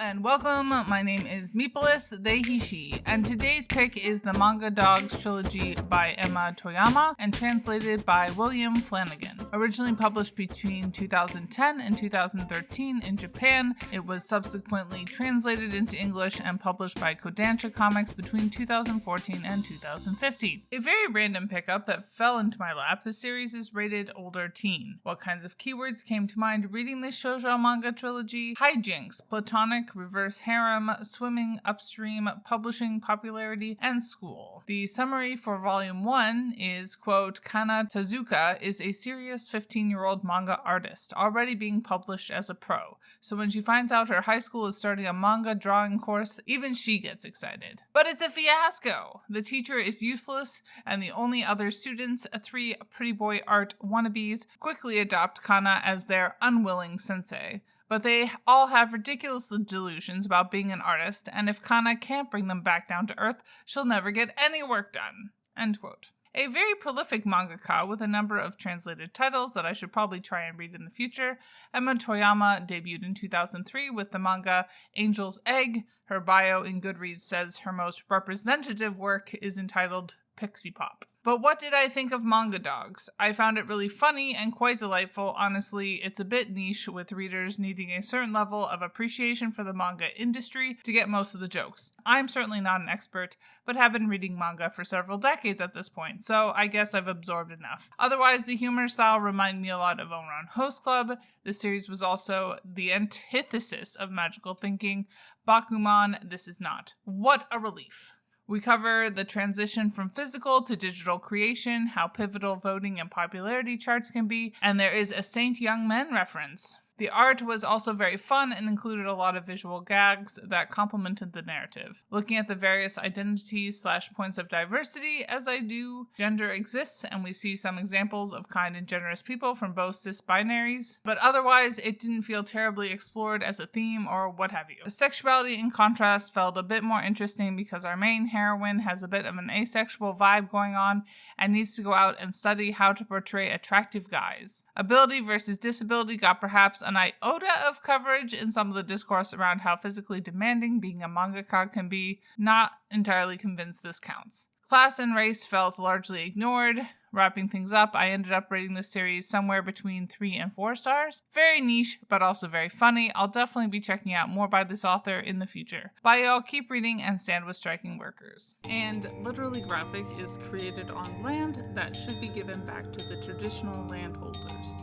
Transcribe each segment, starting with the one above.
and welcome. My name is Meepolis, they, he, she, and today's pick is the Manga Dogs Trilogy by Emma Tōyama and translated by William Flanagan. Originally published between 2010 and 2013 in Japan, it was subsequently translated into English and published by Kodansha Comics between 2014 and 2015. A very random pickup that fell into my lap, the series is rated older teen. What kinds of keywords came to mind reading this shoujo manga trilogy? Hijinks, platonic, reverse harem, swimming, upstream, publishing, popularity, and school. The summary for volume 1 is, quote, Kanna Tezuka is a serious 15-year-old manga artist, already being published as a pro. So when she finds out her high school is starting a manga drawing course, even she gets excited. But it's a fiasco! The teacher is useless, and the only other students, three pretty boy art wannabes, quickly adopt Kanna as their unwilling sensei. But they all have ridiculous delusions about being an artist, and if Kanna can't bring them back down to earth, she'll never get any work done. End quote. A very prolific mangaka with a number of translated titles that I should probably try and read in the future, Emma Tōyama debuted in 2003 with the manga Angel's Egg. Her bio in Goodreads says her most representative work is entitled Pixie Pop. But what did I think of Manga Dogs? I found it really funny and quite delightful. Honestly, it's a bit niche with readers needing a certain level of appreciation for the manga industry to get most of the jokes. I'm certainly not an expert, but have been reading manga for several decades at this point, so I guess I've absorbed enough. Otherwise, the humor style reminded me a lot of Ouran Host Club. The series was also the antithesis of magical thinking. Bakuman, this is not. What a relief. We cover the transition from physical to digital creation, how pivotal voting and popularity charts can be, and there is a Saint Young Men reference. The art was also very fun and included a lot of visual gags that complemented the narrative. Looking at the various identities / points of diversity, as I do, gender exists and we see some examples of kind and generous people from both cis-binaries, but otherwise it didn't feel terribly explored as a theme or what have you. The sexuality in contrast felt a bit more interesting because our main heroine has a bit of an asexual vibe going on and needs to go out and study how to portray attractive guys. Ability versus disability got perhaps an iota of coverage in some of the discourse around how physically demanding being a mangaka can be. Not entirely convinced this counts. Class and race felt largely ignored. Wrapping things up, I ended up rating this series somewhere between 3 and 4 stars. Very niche, but also very funny. I'll definitely be checking out more by this author in the future. Bye y'all, keep reading and stand with striking workers. And Literally Graphic is created on land that should be given back to the traditional landholders,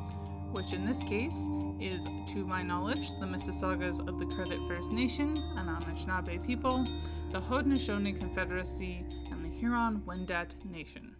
which in this case is, to my knowledge, the Mississaugas of the Credit First Nation, an Anishinaabe people, the Haudenosaunee Confederacy, and the Huron-Wendat Nation.